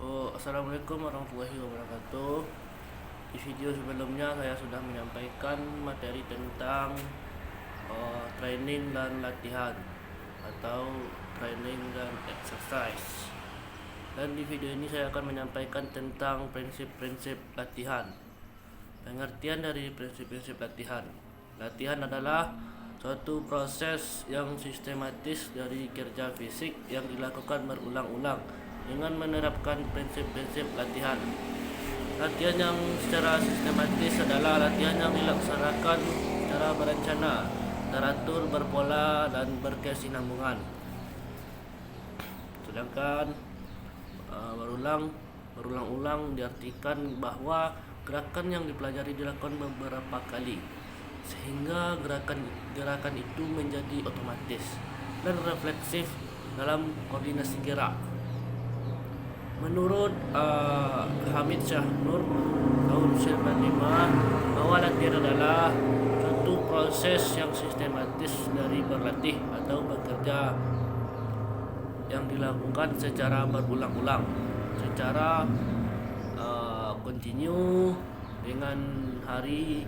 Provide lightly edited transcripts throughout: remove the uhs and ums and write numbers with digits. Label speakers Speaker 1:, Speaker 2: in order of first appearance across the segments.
Speaker 1: Assalamualaikum warahmatullahi wabarakatuh. Di video sebelumnya saya sudah menyampaikan materi tentang training dan latihan atau training dan exercise. Dan di video ini saya akan menyampaikan tentang prinsip-prinsip latihan. Pengertian dari prinsip-prinsip latihan. Latihan adalah suatu proses yang sistematis dari kerja fisik yang dilakukan berulang-ulang dengan menerapkan prinsip-prinsip latihan. Latihan yang secara sistematis adalah latihan yang dilaksanakan secara berencana, teratur, berpola, dan berkesinambungan. Sedangkan berulang-ulang diartikan bahwa gerakan yang dipelajari dilakukan beberapa kali sehingga gerakan itu menjadi otomatis dan refleksif dalam koordinasi gerak. Menurut Hamid Shah Nur tahun 1995, bahwa latihan adalah suatu proses yang sistematis dari berlatih atau bekerja yang dilakukan secara berulang-ulang, secara kontinu dengan hari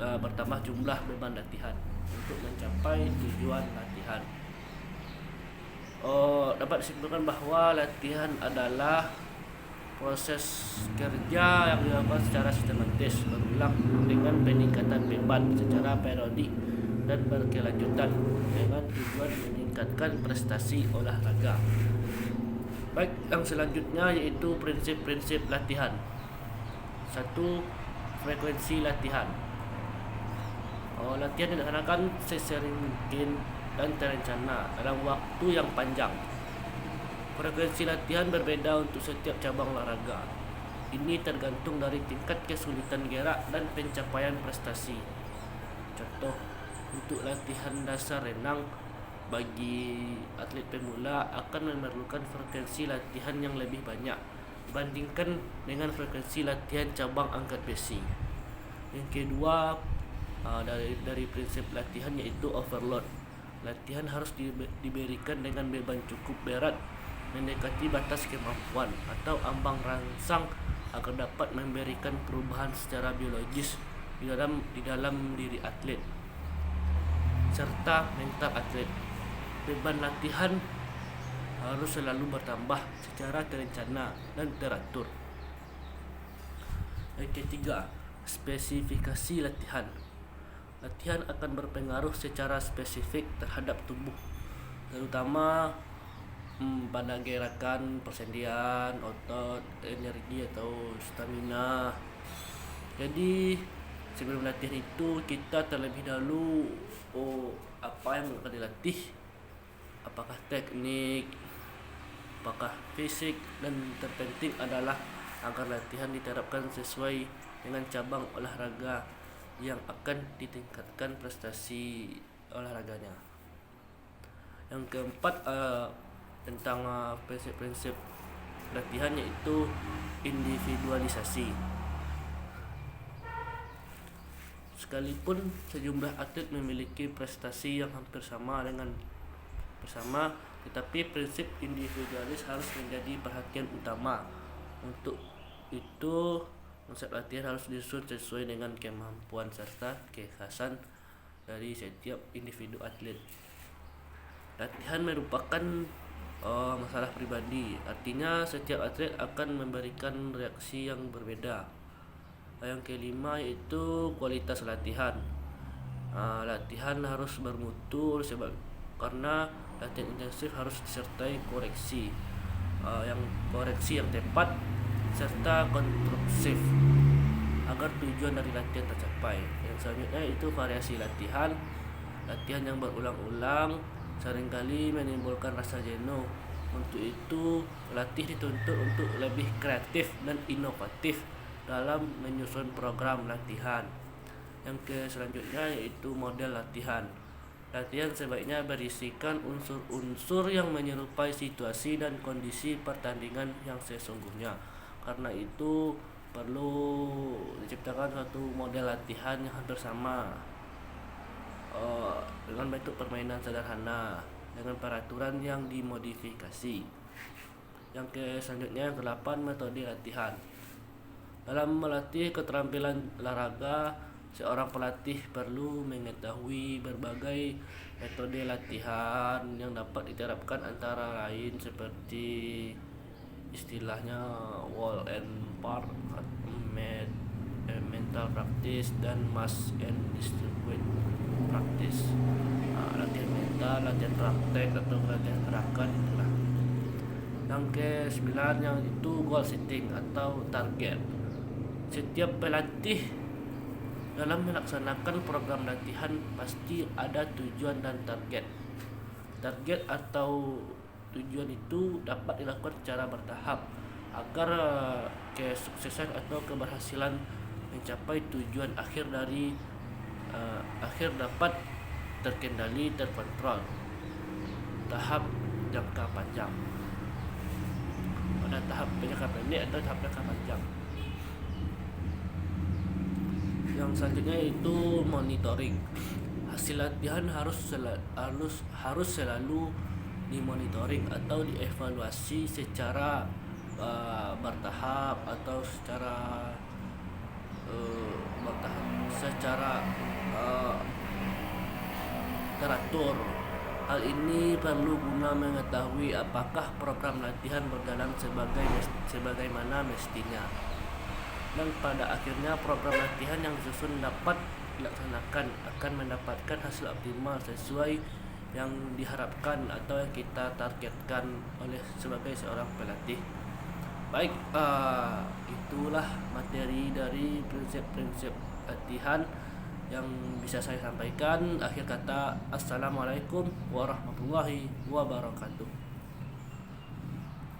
Speaker 1: bertambah jumlah beban latihan untuk mencapai tujuan latihan. Dapat disimpulkan bahwa latihan adalah proses kerja yang dilakukan secara sistematis berulang dengan peningkatan beban secara periodik dan berkelanjutan dengan tujuan meningkatkan prestasi olahraga. Baik, yang selanjutnya yaitu prinsip-prinsip latihan. 1. Frekuensi latihan. Latihan dilaksanakan sesering mungkin dan terencana dalam waktu yang panjang. Frekuensi latihan berbeda untuk setiap cabang olahraga. Ini tergantung dari tingkat kesulitan gerak dan pencapaian prestasi. Contoh, untuk latihan dasar renang bagi atlet pemula akan memerlukan frekuensi latihan yang lebih banyak dibandingkan dengan frekuensi latihan cabang angkat besi. Yang kedua, dari prinsip latihan yaitu overload. Latihan harus diberikan dengan beban cukup berat mendekati batas kemampuan atau ambang rangsang agar dapat memberikan perubahan secara biologis di dalam diri atlet serta mental atlet. Beban latihan harus selalu bertambah secara terencana dan teratur. Yang ketiga, spesifikasi latihan. Latihan akan berpengaruh secara spesifik terhadap tubuh, terutama pada gerakan, persendian, otot, energi atau stamina. Jadi sebelum latihan itu kita terlebih dahulu apa yang akan dilatih, apakah teknik, apakah fisik, dan terpenting adalah agar latihan diterapkan sesuai dengan cabang olahraga yang akan ditingkatkan prestasi olahraganya. Yang keempat, tentang prinsip-prinsip latihan yaitu individualisasi. Sekalipun sejumlah atlet memiliki prestasi yang hampir sama, tetapi prinsip individualis harus menjadi perhatian utama. Untuk itu, konsep latihan harus disusun sesuai dengan kemampuan serta kekhasan dari setiap individu atlet. Latihan merupakan masalah pribadi, artinya setiap atlet akan memberikan reaksi yang berbeda. Yang kelima yaitu kualitas latihan. Latihan harus bermutu karena latihan intensif harus disertai koreksi yang tepat serta konstruktif agar tujuan dari latihan tercapai. Yang selanjutnya itu variasi latihan. Latihan yang berulang-ulang seringkali menimbulkan rasa jenuh. Untuk itu, pelatih dituntut untuk lebih kreatif dan inovatif dalam menyusun program latihan. Yang selanjutnya yaitu model latihan. Latihan sebaiknya berisikan unsur-unsur yang menyerupai situasi dan kondisi pertandingan yang sesungguhnya. Karena itu perlu diciptakan suatu model latihan yang hampir sama, dengan bentuk permainan sederhana dengan peraturan yang dimodifikasi. Yang selanjutnya yang ke-8, metode latihan. Dalam melatih keterampilan olahraga, seorang pelatih perlu mengetahui berbagai metode latihan yang dapat diterapkan, antara lain seperti istilahnya wall and park, mental practice, dan mass and distributed practice. Latihan mental, latihan praktek atau latihan gerakan itulah. Yang ke-9 yang itu goal setting atau target. Setiap pelatih dalam melaksanakan program latihan pasti ada tujuan dan target. Target atau tujuan itu dapat dilakukan secara bertahap agar kesuksesan atau keberhasilan mencapai tujuan akhir dapat terkendali, terkontrol. Tahap jangka panjang. Pada tahap jangka pendek atau tahap jangka panjang. Yang selanjutnya itu monitoring. Hasil latihan harus selalu dimonitoring atau dievaluasi secara bertahap atau secara teratur. Hal ini perlu guna mengetahui apakah program latihan berjalan sebagaimana mestinya, dan pada akhirnya program latihan yang disusun dapat dilaksanakan akan mendapatkan hasil optimal sesuai yang diharapkan atau yang kita targetkan sebagai seorang pelatih. Baik, itulah materi dari prinsip-prinsip latihan yang bisa saya sampaikan. Akhir kata, assalamualaikum warahmatullahi wabarakatuh.